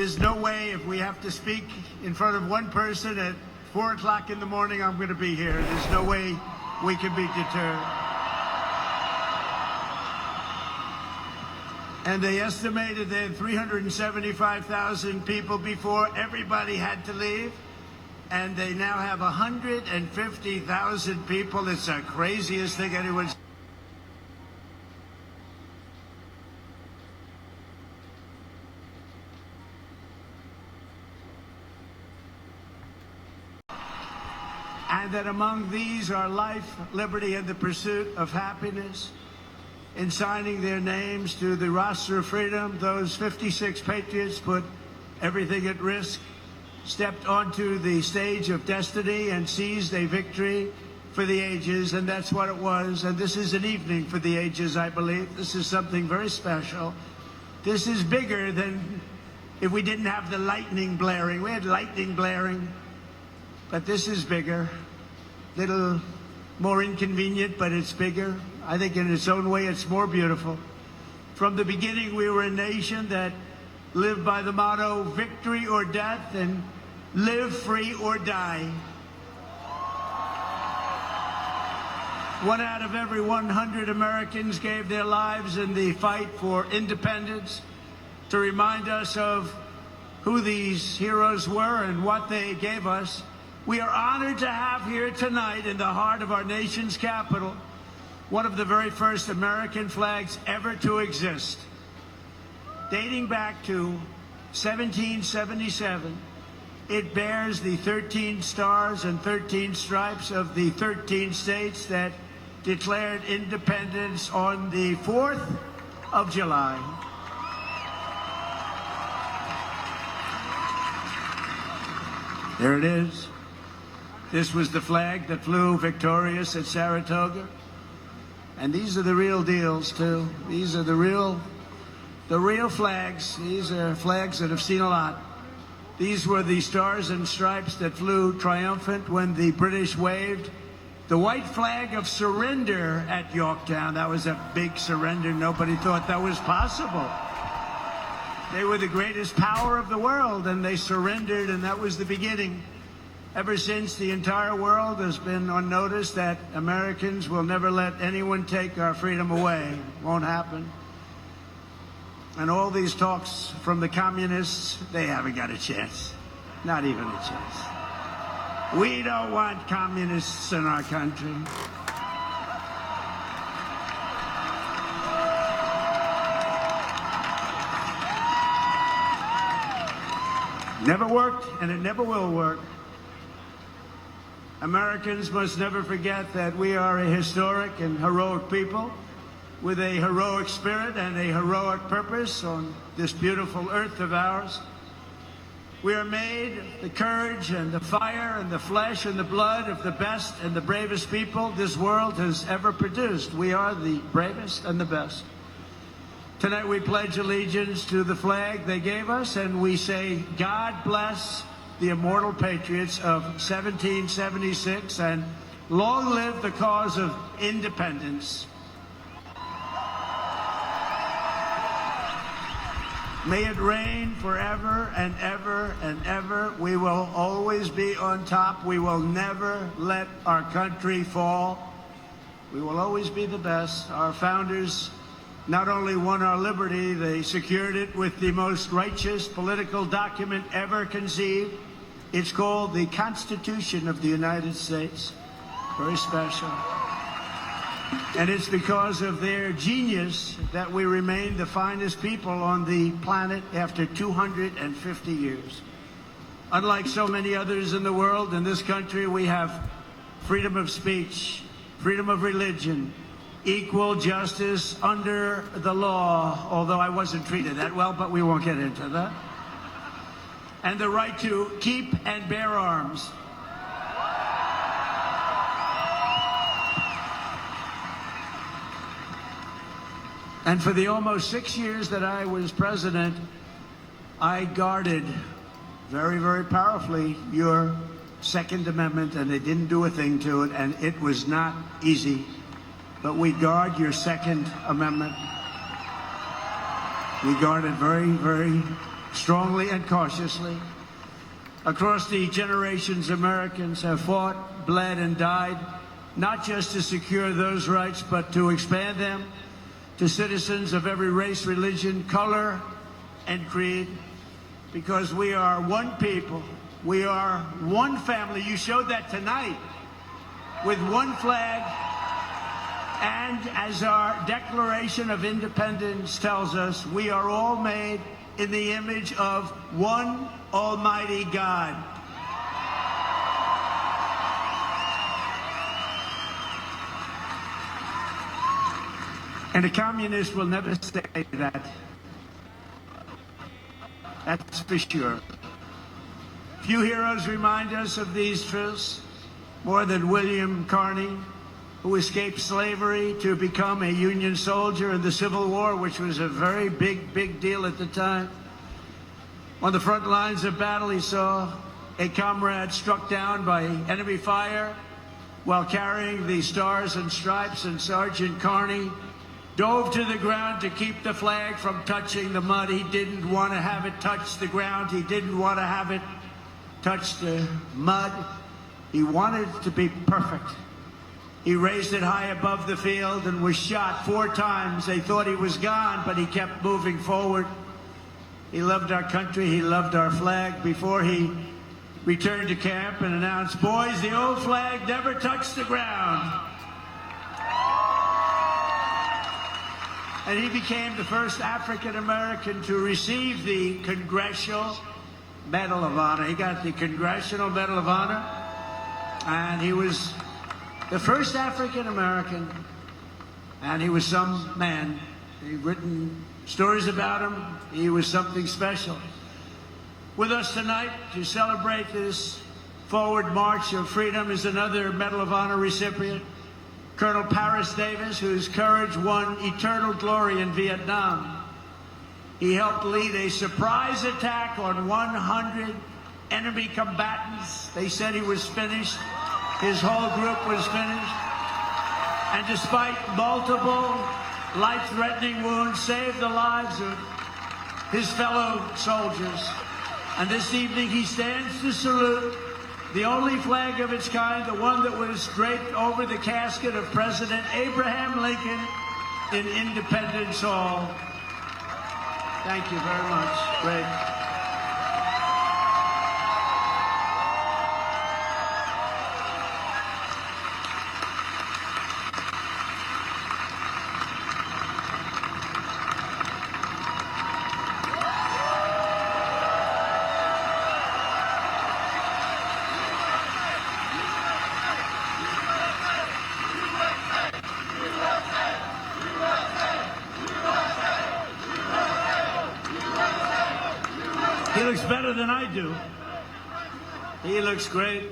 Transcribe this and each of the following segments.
there's no way if we have to speak in front of one person at 4 o'clock in the morning, I'm going to be here. There's no way we can be deterred. And they estimated they had 375,000 people before everybody had to leave. And they now have 150,000 people. It's the craziest thing anyone's... And that among these are life, liberty, and the pursuit of happiness. In signing their names to the roster of freedom, those 56 patriots put everything at risk, stepped onto the stage of destiny, and seized a victory for the ages, and that's what it was. And this is an evening for the ages, I believe. This is something very special. This is bigger than if we didn't have the lightning blaring. We had lightning blaring, but this is bigger. Little more inconvenient, but it's bigger. I think in its own way, it's more beautiful. From the beginning, we were a nation that lived by the motto, victory or death, and live free or die. 1 out of every 100 Americans gave their lives in the fight for independence to remind us of who these heroes were and what they gave us. We are honored to have here tonight in the heart of our nation's capital one of the very first American flags ever to exist. Dating back to 1777, it bears the 13 stars and 13 stripes of the 13 states that declared independence on the 4th of July. There it is. This was the flag that flew victorious at Saratoga. And these are the real deals, too. These are the real flags. These are flags that have seen a lot. These were the stars and stripes that flew triumphant when the British waved the white flag of surrender at Yorktown. That was a big surrender. Nobody thought that was possible. They were the greatest power of the world, and they surrendered, and that was the beginning. Ever since, the entire world has been on notice that Americans will never let anyone take our freedom away. Won't happen. And all these talks from the communists, they haven't got a chance. Not even a chance. We don't want communists in our country. Never worked, and it never will work. Americans must never forget that we are a historic and heroic people with a heroic spirit and a heroic purpose on this beautiful earth of ours. We are made of the courage and the fire and the flesh and the blood of the best and the bravest people this world has ever produced. We are the bravest and the best. Tonight we pledge allegiance to the flag they gave us, and we say, God bless the immortal patriots of 1776, and long live the cause of independence. May it reign forever and ever and ever. We will always be on top. We will never let our country fall. We will always be the best. Our founders not only won our liberty, they secured it with the most righteous political document ever conceived. It's called the Constitution of the United States. Very special. And it's because of their genius that we remain the finest people on the planet after 250 years. Unlike so many others in the world, in this country we have freedom of speech, freedom of religion, equal justice under the law, although I wasn't treated that well, but we won't get into that. And the right to keep and bear arms. And for the almost 6 years that I was president, I guarded very, very powerfully your Second Amendment, and they didn't do a thing to it, and it was not easy. But we guard your Second Amendment. We guard it very, very strongly and cautiously. Across the generations, Americans have fought, bled, and died, not just to secure those rights, but to expand them to citizens of every race, religion, color, and creed, because we are one people, we are one family. You showed that tonight with one flag, and as our Declaration of Independence tells us, we are all made in the image of one Almighty God. And a communist will never say that. That's for sure. Few heroes remind us of these truths more than William Carney, who escaped slavery to become a Union soldier in the Civil War, which was a very big deal at the time. On the front lines of battle, he saw a comrade struck down by enemy fire while carrying the Stars and Stripes, and Sergeant Carney dove to the ground to keep the flag from touching the mud. He didn't want to have it touch the ground. He didn't want to have it touch the mud. He wanted it to be perfect. He raised it high above the field and was shot 4 times. They thought he was gone, but he kept moving forward. He loved our country. He loved our flag. Before he returned to camp and announced, "Boys, the old flag never touched the ground." And he became the first African-American to receive the Congressional Medal of Honor. He got the Congressional Medal of Honor, and he was the first African-American, and he was some man. He'd written stories about him. He was something special. With us tonight to celebrate this forward march of freedom is another Medal of Honor recipient, Colonel Paris Davis, whose courage won eternal glory in Vietnam. He helped lead a surprise attack on 100 enemy combatants. They said he was finished. His whole group was finished. And despite multiple life-threatening wounds, saved the lives of his fellow soldiers. And this evening he stands to salute the only flag of its kind, the one that was draped over the casket of President Abraham Lincoln in Independence Hall. Thank you very much. Great. He looks better than I do. He looks great,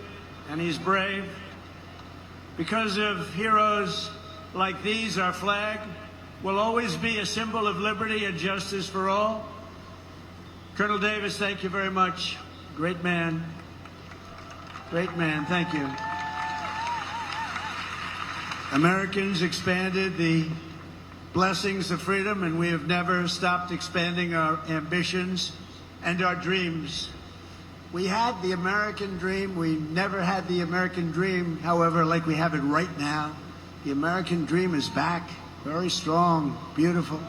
and he's brave. Because of heroes like these, our flag will always be a symbol of liberty and justice for all. Colonel Davis, thank you very much. Great man. Great man. Thank you. Americans expanded the blessings of freedom, and we have never stopped expanding our ambitions and our dreams. We had the American dream. We never had the American dream, however, like we have it right now. The American dream is back, very strong, beautiful.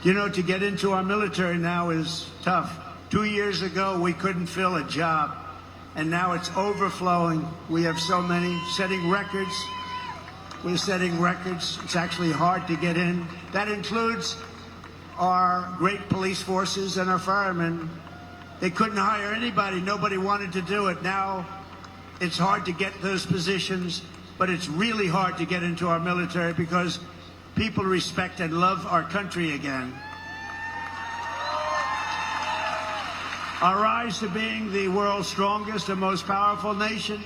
You know, to get into our military now is tough. 2 years ago, we couldn't fill a job, and now it's overflowing. We have so many, setting records. We're setting records. It's actually hard to get in. That includes our great police forces and our firemen. They couldn't hire anybody. Nobody wanted to do it. Now it's hard to get those positions, but it's really hard to get into our military because people respect and love our country again. Our rise to being the world's strongest and most powerful nation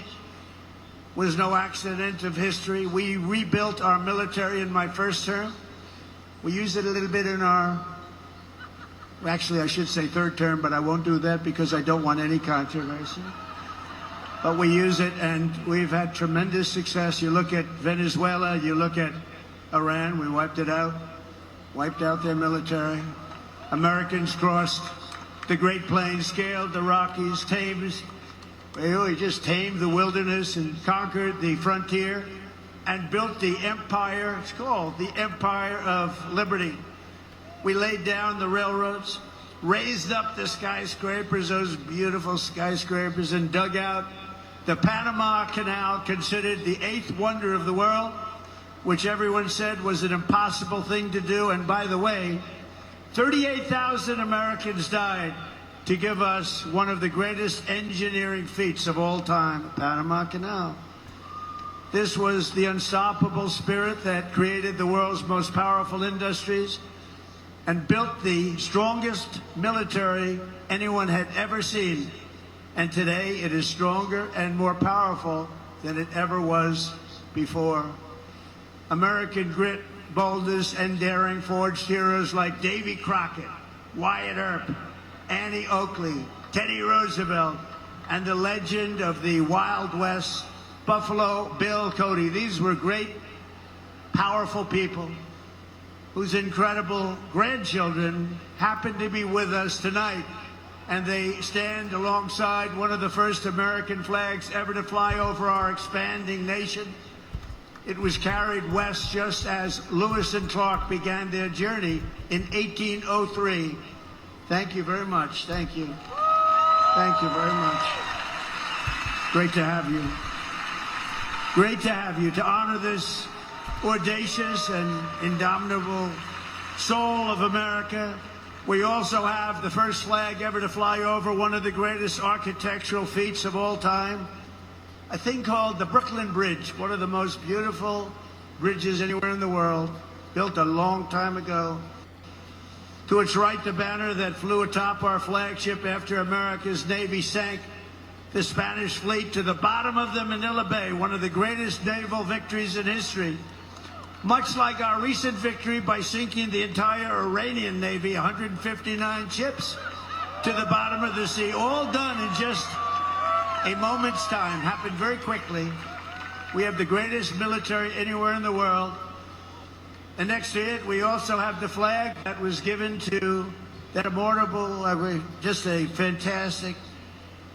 was no accident of history. We rebuilt our military in my first term. We used it a little bit in our, actually I should say third term, but I won't do that because I don't want any controversy. But we use it, and we've had tremendous success. You look at Venezuela, you look at Iran, we wiped it out, wiped out their military. Americans crossed the Great Plains, scaled the Rockies, he just tamed the wilderness and conquered the frontier and built the empire. It's called the Empire of Liberty. We laid down the railroads, raised up the skyscrapers, those beautiful skyscrapers, and dug out the Panama Canal, considered the eighth wonder of the world, which everyone said was an impossible thing to do. And by the way, 38,000 Americans died to give us one of the greatest engineering feats of all time, the Panama Canal. This was the unstoppable spirit that created the world's most powerful industries and built the strongest military anyone had ever seen. And today it is stronger and more powerful than it ever was before. American grit, boldness, and daring forged heroes like Davy Crockett, Wyatt Earp, Annie Oakley, Teddy Roosevelt, and the legend of the Wild West, Buffalo Bill Cody. These were great, powerful people whose incredible grandchildren happen to be with us tonight. And they stand alongside one of the first American flags ever to fly over our expanding nation. It was carried west just as Lewis and Clark began their journey in 1803. Thank you very much. Thank you. Thank you very much. Great to have you. Great to have you, to honor this audacious and indomitable soul of America. We also have the first flag ever to fly over one of the greatest architectural feats of all time, a thing called the Brooklyn Bridge, one of the most beautiful bridges anywhere in the world, built a long time ago. To its right, the banner that flew atop our flagship after America's Navy sank the Spanish fleet to the bottom of the Manila Bay, one of the greatest naval victories in history. Much like our recent victory by sinking the entire Iranian Navy, 159 ships, to the bottom of the sea, all done in just a moment's time, happened very quickly. We have the greatest military anywhere in the world. And next to it, we also have the flag that was given to that immortal, just a fantastic,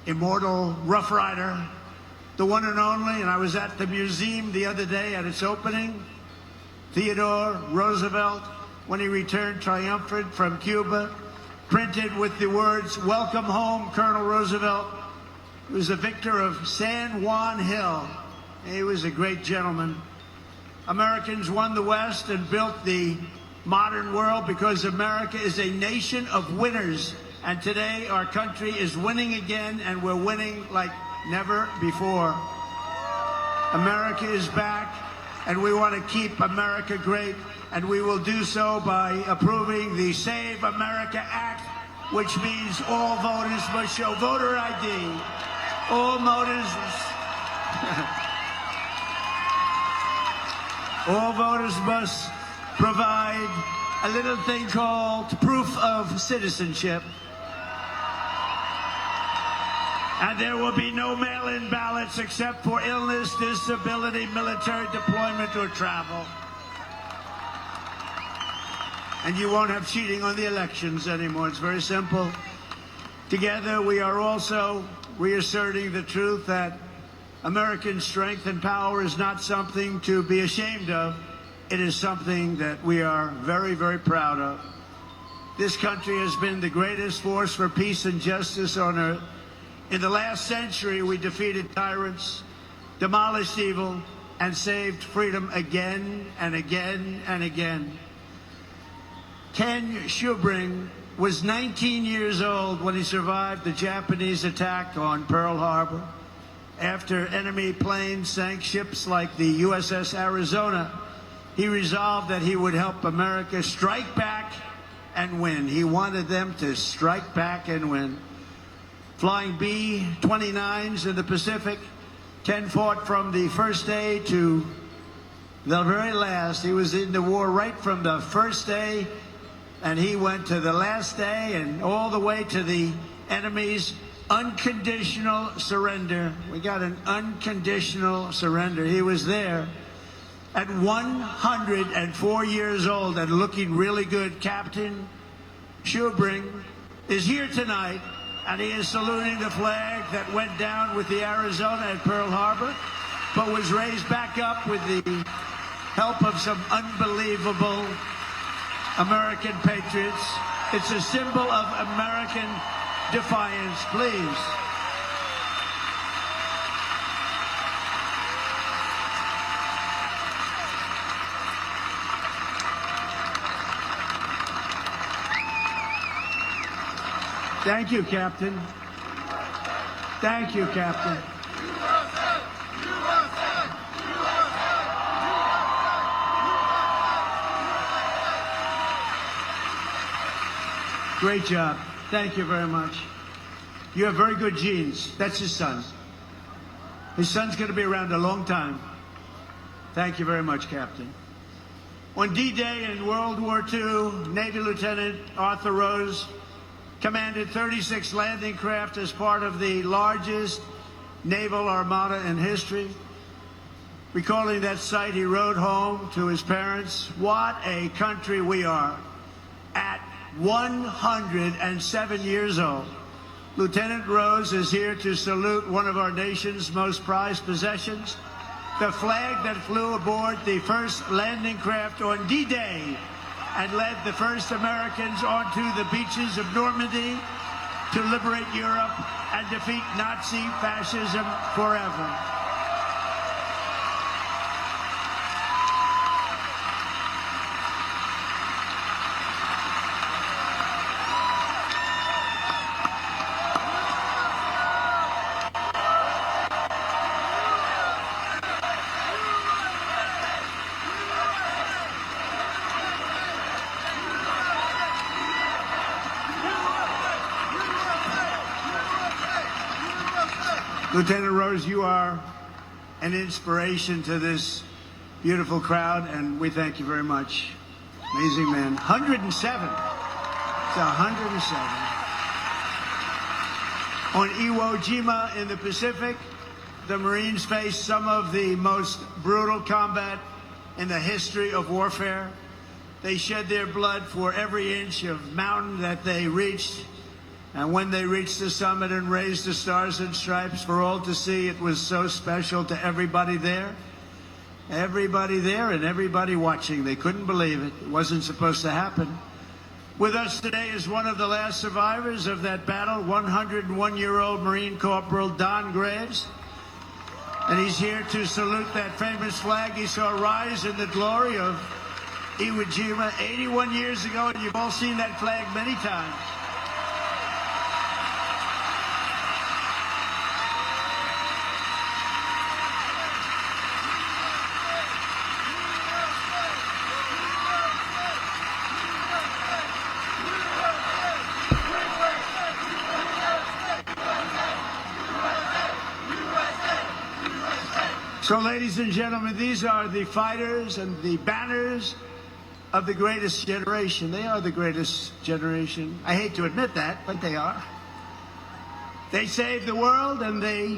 immortal Rough Rider, the one and only. And I was at the museum the other day at its opening. Theodore Roosevelt, when he returned triumphant from Cuba, printed with the words, "Welcome home, Colonel Roosevelt." He was a victor of San Juan Hill. He was a great gentleman. Americans won the West and built the modern world because America is a nation of winners. And today our country is winning again, and we're winning like never before. America is back, and we want to keep America great, and we will do so by approving the Save America Act, which means all voters must show voter ID. All voters must provide a little thing called proof of citizenship. And there will be no mail-in ballots except for illness, disability, military deployment, or travel. And you won't have cheating on the elections anymore. It's very simple. Together, we are also reasserting the truth that American strength and power is not something to be ashamed of. It is something that we are very, very proud of. This country has been the greatest force for peace and justice on earth. In the last century, we defeated tyrants, demolished evil, and saved freedom again and again and again. Ken Schubring was 19 years old when he survived the Japanese attack on Pearl Harbor. After enemy planes sank ships like the USS Arizona, he resolved that he would help America strike back and win. He wanted them to strike back and win. Flying B-29s in the Pacific, Ken fought from the first day to the very last. He was in the war right from the first day, and he went to the last day and all the way to the enemy's unconditional surrender. We got an unconditional surrender. He was there at 104 years old and looking really good. Captain Schubring is here tonight, and he is saluting the flag that went down with the Arizona at Pearl Harbor, but was raised back up with the help of some unbelievable American patriots. It's a symbol of American defiance. Please. Thank you, Captain. Thank you, Captain. Great job. Thank you very much. You have very good genes. That's his son. His son's going to be around a long time. Thank you very much, Captain. On D-Day in World War II, Navy Lieutenant Arthur Rose commanded 36 landing craft as part of the largest naval armada in history. Recalling that sight, he wrote home to his parents, "What a country we are." At 107 years old, Lieutenant Rose is here to salute one of our nation's most prized possessions, the flag that flew aboard the first landing craft on D-Day and led the first Americans onto the beaches of Normandy to liberate Europe and defeat Nazi fascism forever. Lieutenant Rose, you are an inspiration to this beautiful crowd, and we thank you very much. Amazing man. 107. It's 107. On Iwo Jima in the Pacific, the Marines faced some of the most brutal combat in the history of warfare. They shed their blood for every inch of mountain that they reached. And when they reached the summit and raised the stars and stripes for all to see, it was so special to everybody there. Everybody there and everybody watching. They couldn't believe it. It wasn't supposed to happen. With us today is one of the last survivors of that battle, 101-year-old Marine Corporal Don Graves. And he's here to salute that famous flag he saw rise in the glory of Iwo Jima 81 years ago. And you've all seen that flag many times. So, ladies and gentlemen, these are the fighters and the banners of the greatest generation. They are the greatest generation. I hate to admit that, but they are. They saved the world, and they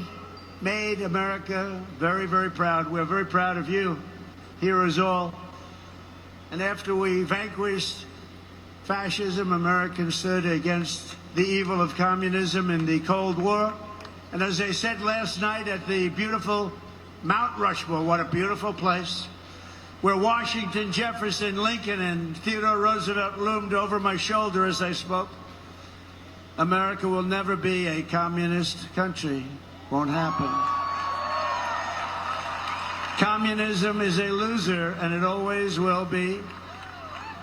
made America very, very proud. We're very proud of you, heroes all. And after we vanquished fascism, Americans stood against the evil of communism in the Cold War. And as I said last night at the beautiful Mount Rushmore, what a beautiful place, where Washington, Jefferson, Lincoln, and Theodore Roosevelt loomed over my shoulder as I spoke. America will never be a communist country. Won't happen. Communism is a loser, and it always will be.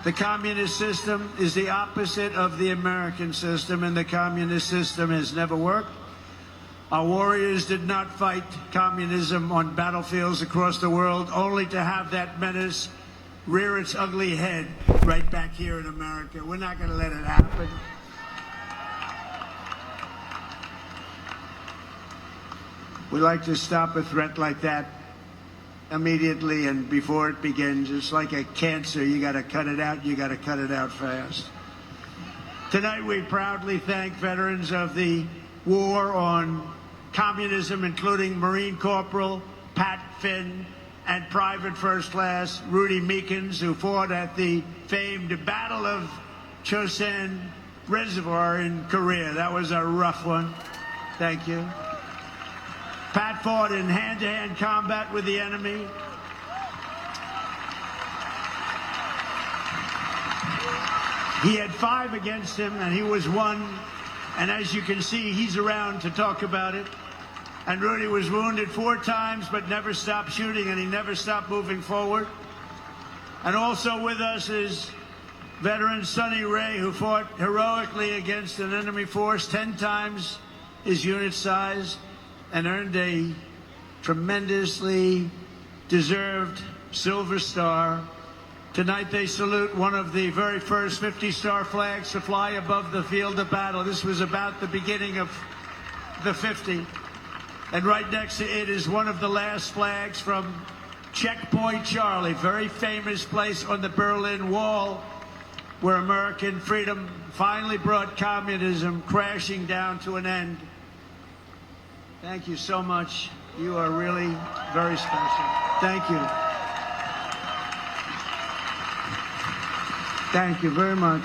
The communist system is the opposite of the American system, and the communist system has never worked. Our warriors did not fight communism on battlefields across the world, only to have that menace rear its ugly head right back here in America. We're not going to let it happen. We like to stop a threat like that immediately and before it begins. It's like a cancer. You got to cut it out. You got to cut it out fast. Tonight, we proudly thank veterans of the war on communism, including Marine Corporal Pat Finn and Private First Class Rudy Meekins, who fought at the famed Battle of Chosin Reservoir in Korea. That was a rough one. Thank you. Pat fought in hand-to-hand combat with the enemy. He had 5 against him, and he was 1. And as you can see, he's around to talk about it. And Rudy was wounded 4 times, but never stopped shooting, and he never stopped moving forward. And also with us is veteran Sonny Ray, who fought heroically against an enemy force 10 times his unit size and earned a tremendously deserved Silver Star. Tonight they salute one of the very first 50-star flags to fly above the field of battle. This was about the beginning of the 50. And right next to it is one of the last flags from Checkpoint Charlie, very famous place on the Berlin Wall, where American freedom finally brought communism crashing down to an end. Thank you so much. You are really very special. Thank you. Thank you very much.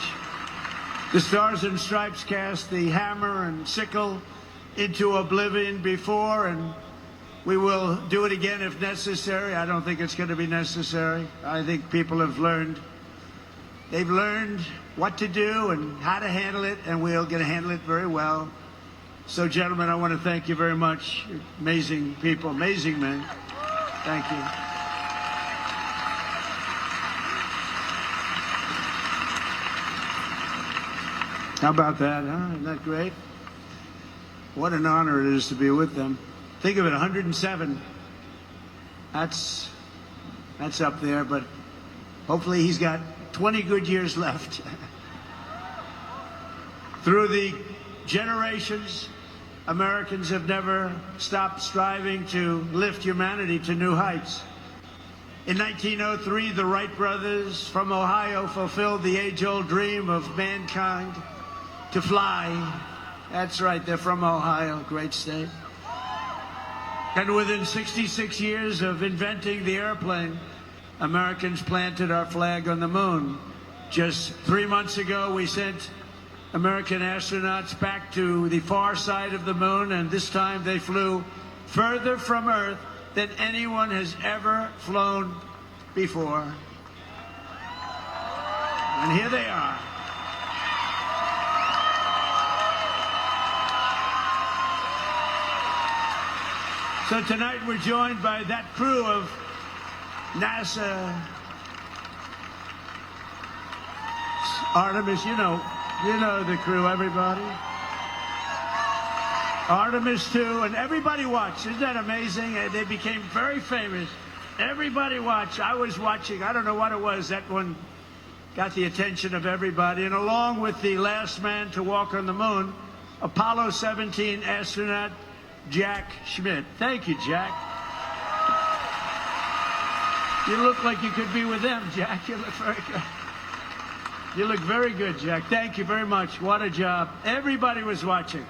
The Stars and Stripes cast the hammer and sickle into oblivion before, and we will do it again if necessary. I don't think it's going to be necessary. I think people have learned. They've learned what to do and how to handle it, and we're going to handle it very well. So, gentlemen, I want to thank you very much. You're amazing people, amazing men. Thank you. How about that, huh? Isn't that great? What an honor it is to be with them. Think of it, 107. That's up there, but hopefully he's got 20 good years left. Through the generations, Americans have never stopped striving to lift humanity to new heights. In 1903, the Wright brothers from Ohio fulfilled the age-old dream of mankind to fly. That's right, they're from Ohio, great state. And within 66 years of inventing the airplane, Americans planted our flag on the moon. Just 3 months ago, we sent American astronauts back to the far side of the moon, and this time they flew further from Earth than anyone has ever flown before. And here they are. So tonight we're joined by that crew of NASA Artemis, you know the crew, everybody. Artemis 2, and everybody watched. Isn't that amazing? And they became very famous. Everybody watched. I was watching. I don't know what it was. That one got the attention of everybody. And along with the last man to walk on the moon, Apollo 17 astronaut Jack Schmitt. Thank you, Jack. You look like you could be with them, Jack. You look very good. You look very good, Jack. Thank you very much. What a job. Everybody was watching.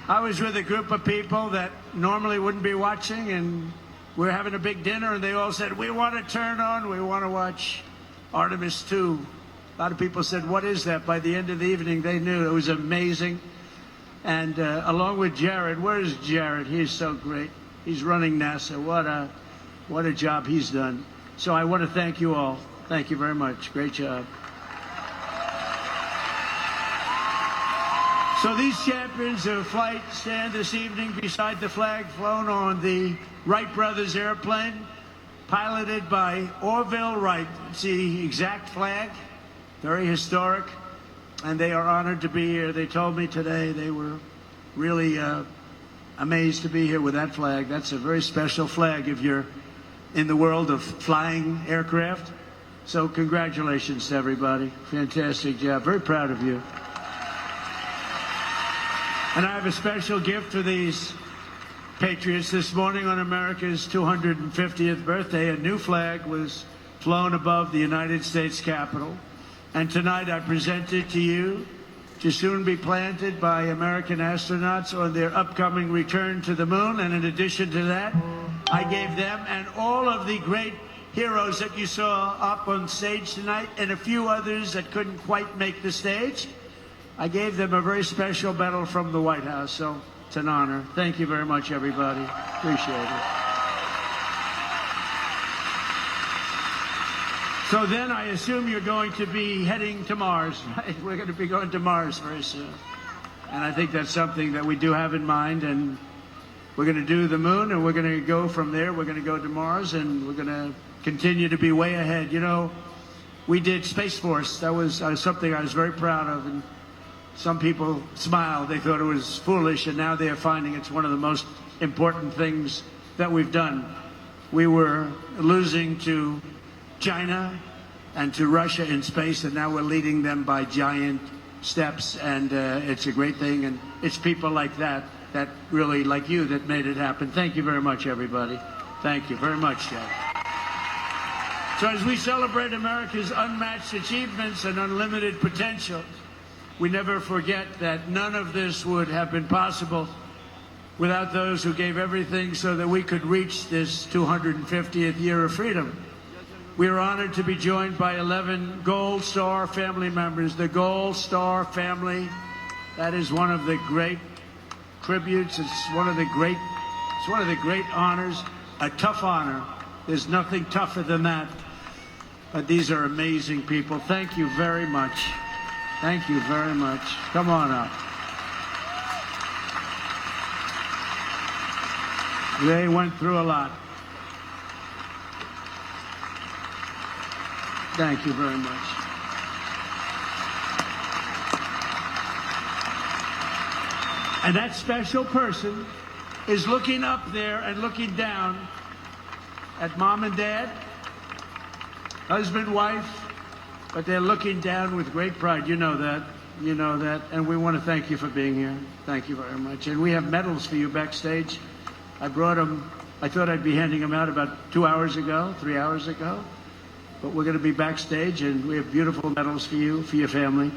I was with a group of people that normally wouldn't be watching, and we're having a big dinner, and they all said, we want to turn on, we want to watch Artemis 2. A lot of people said, what is that? By the end of the evening, they knew. It was amazing. And along with Jared, where's Jared? He's so great. He's running NASA. What a job he's done. So I want to thank you all. Thank you very much. Great job. So these champions of flight stand this evening beside the flag flown on the Wright brothers airplane, piloted by Orville Wright. It's the exact flag, very historic, and they are honored to be here. They told me today they were really amazed to be here with that flag. That's a very special flag if you're in the world of flying aircraft. So congratulations to everybody. Fantastic job. Very proud of you. And I have a special gift for these patriots. This morning on America's 250th birthday, a new flag was flown above the United States Capitol. And tonight I present it to you to soon be planted by American astronauts on their upcoming return to the moon. And in addition to that, I gave them and all of the great heroes that you saw up on stage tonight, and a few others that couldn't quite make the stage, I gave them a very special medal from the White House, so it's an honor. Thank you very much, everybody. Appreciate it. So then I assume you're going to be heading to Mars, right? We're going to be going to Mars very soon. And I think that's something that we do have in mind, and we're going to do the moon, and we're going to go from there. We're going to go to Mars, and we're going to continue to be way ahead. You know, we did Space Force. That was something I was very proud of, and some people smiled. They thought it was foolish, and now they're finding it's one of the most important things that we've done. We were losing to China and to Russia in space, and now we're leading them by giant steps, and it's a great thing, and it's people like that really, like you, that made it happen. Thank you very much, everybody. Thank you very much, Jeff. So as we celebrate America's unmatched achievements and unlimited potential, we never forget that none of this would have been possible without those who gave everything so that we could reach this 250th year of freedom. We are honored to be joined by 11 Gold Star family members. The Gold Star family, that is one of the great tributes. It's one of the great honors, a tough honor. There's nothing tougher than that. But these are amazing people. Thank you very much. Thank you very much. Come on up. They went through a lot. Thank you very much. And that special person is looking up there and looking down at mom and dad, husband, wife, but they're looking down with great pride. You know that. You know that. And we want to thank you for being here. Thank you very much. And we have medals for you backstage. I brought them. I thought I'd be handing them out about 3 hours ago. But we're going to be backstage, and we have beautiful medals for you, for your family,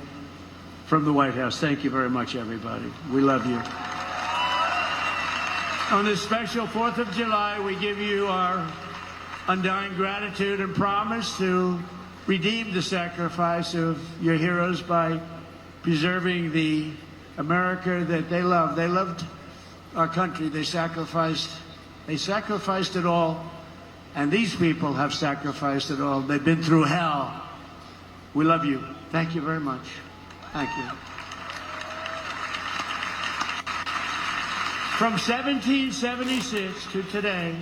from the White House. Thank you very much, everybody. We love you. On this special 4th of July, we give you our undying gratitude and promise to redeem the sacrifice of your heroes by preserving the America that they loved. They loved our country. They sacrificed it all. And these people have sacrificed it all. They've been through hell. We love you. Thank you very much. Thank you. From 1776 to today,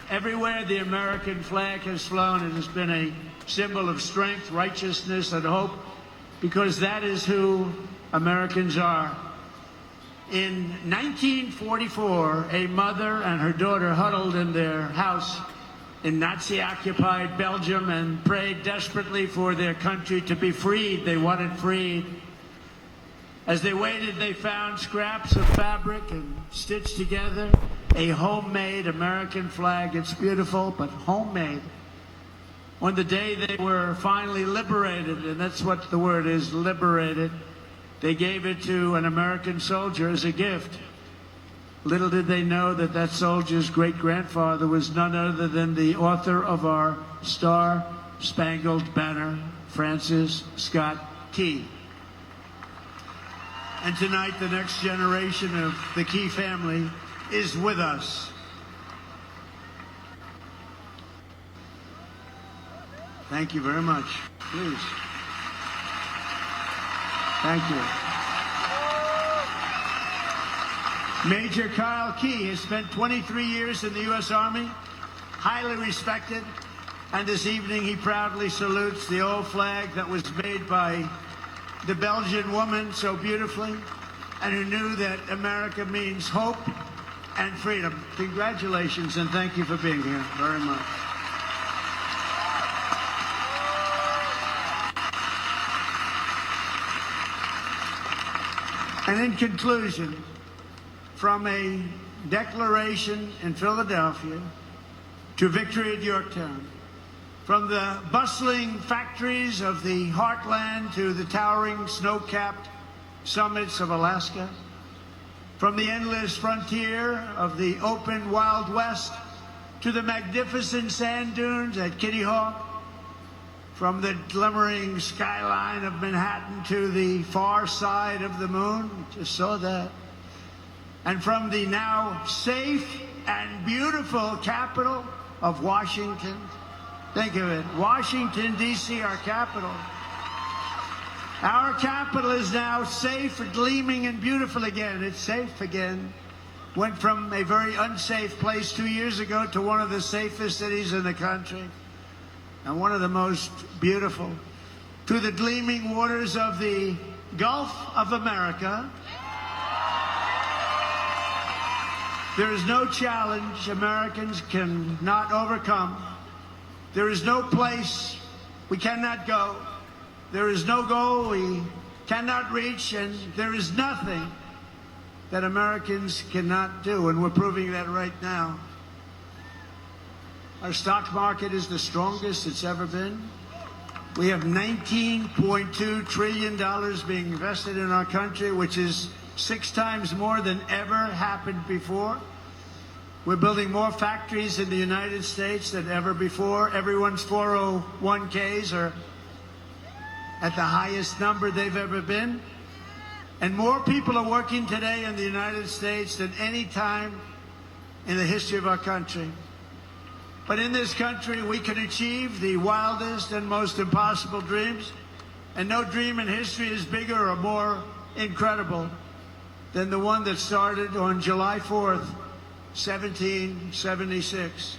everywhere the American flag has flown, it has been a symbol of strength, righteousness, and hope, because that is who Americans are. In 1944, a mother and her daughter huddled in their house in Nazi-occupied Belgium and prayed desperately for their country to be freed. They wanted freed. As they waited, they found scraps of fabric and stitched together a homemade American flag. It's beautiful, but homemade. On the day they were finally liberated, and that's what the word is, liberated, they gave it to an American soldier as a gift. Little did they know that that soldier's great-grandfather was none other than the author of our Star-Spangled Banner, Francis Scott Key. And tonight, the next generation of the Key family is with us. Thank you very much. Please. Thank you. Major Kyle Key has spent 23 years in the U.S. Army, highly respected, and this evening he proudly salutes the old flag that was made by the Belgian woman so beautifully, and who knew that America means hope and freedom. Congratulations, and thank you for being here very much. And in conclusion, from a declaration in Philadelphia to victory at Yorktown, from the bustling factories of the heartland to the towering snow-capped summits of Alaska, from the endless frontier of the open Wild West to the magnificent sand dunes at Kitty Hawk, from the glimmering skyline of Manhattan to the far side of the moon. Just saw that. And from the now safe and beautiful capital of Washington. Think of it, Washington, D.C., our capital. Our capital is now safe, gleaming, and beautiful again. It's safe again. Went from a very unsafe place 2 years ago to one of the safest cities in the country and one of the most beautiful. To the gleaming waters of the Gulf of America. There is no challenge Americans cannot overcome. There is no place we cannot go. There is no goal we cannot reach, and there is nothing that Americans cannot do, and we're proving that right now. Our stock market is the strongest it's ever been. We have $19.2 trillion being invested in our country, which is 6 times more than ever happened before. We're building more factories in the United States than ever before. Everyone's 401ks are at the highest number they've ever been. And more people are working today in the United States than any time in the history of our country. But in this country, we can achieve the wildest and most impossible dreams. And no dream in history is bigger or more incredible than the one that started on July 4th, 1776.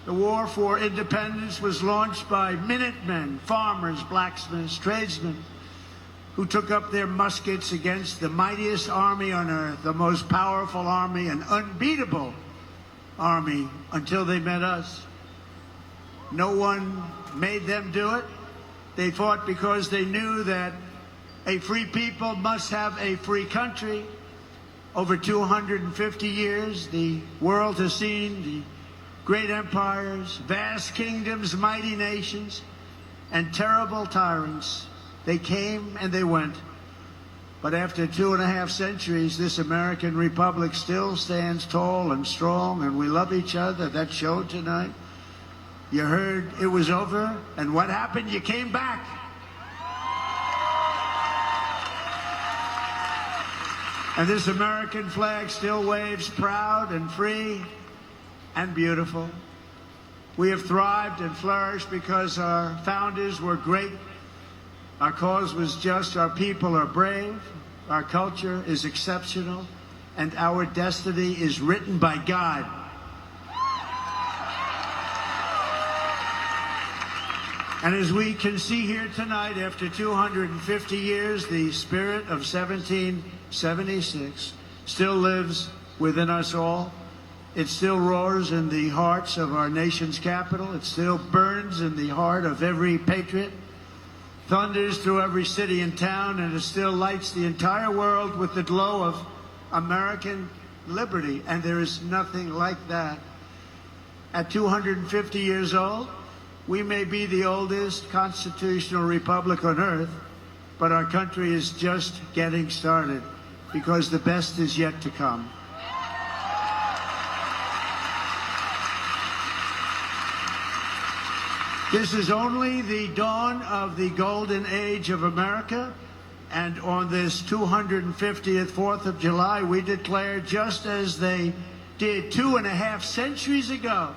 The war for independence was launched by Minutemen, farmers, blacksmiths, tradesmen, who took up their muskets against the mightiest army on earth, the most powerful army, an unbeatable army, until they met us. No one made them do it. They fought because they knew that a free people must have a free country. Over 250 years, the world has seen the great empires, vast kingdoms, mighty nations, and terrible tyrants. They came and they went. But after 2.5 centuries, this American republic still stands tall and strong, and we love each other. That showed tonight. You heard it was over, and what happened? You came back. And this American flag still waves proud and free and beautiful. We have thrived and flourished because our founders were great. Our cause was just, our people are brave, our culture is exceptional, and our destiny is written by God. And as we can see here tonight, after 250 years, the spirit of 1776 still lives within us all. It still roars in the hearts of our nation's capital. It still burns in the heart of every patriot, thunders through every city and town, and it still lights the entire world with the glow of American liberty. And there is nothing like that. At 250 years old, we may be the oldest constitutional republic on earth, but our country is just getting started because the best is yet to come. This is only the dawn of the golden age of America, and on this 250th 4th of July, we declare, just as they did 2.5 centuries ago,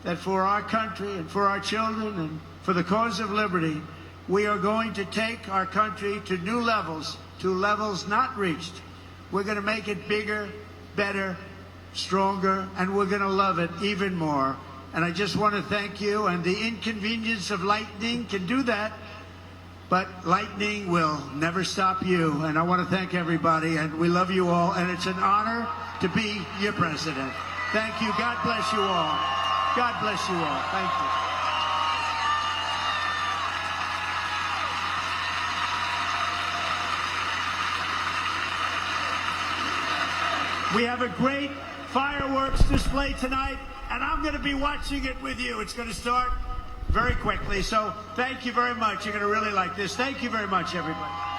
that for our country and for our children and for the cause of liberty, we are going to take our country to new levels, to levels not reached. We're going to make it bigger, better, stronger, and we're going to love it even more. And I just want to thank you, and the inconvenience of lightning can do that, but lightning will never stop you. And I want to thank everybody, and we love you all, and it's an honor to be your president. Thank you. God bless you all. God bless you all. Thank you. We have a great fireworks display tonight, and I'm going to be watching it with you. It's going to start very quickly. So thank you very much. You're going to really like this. Thank you very much, everybody.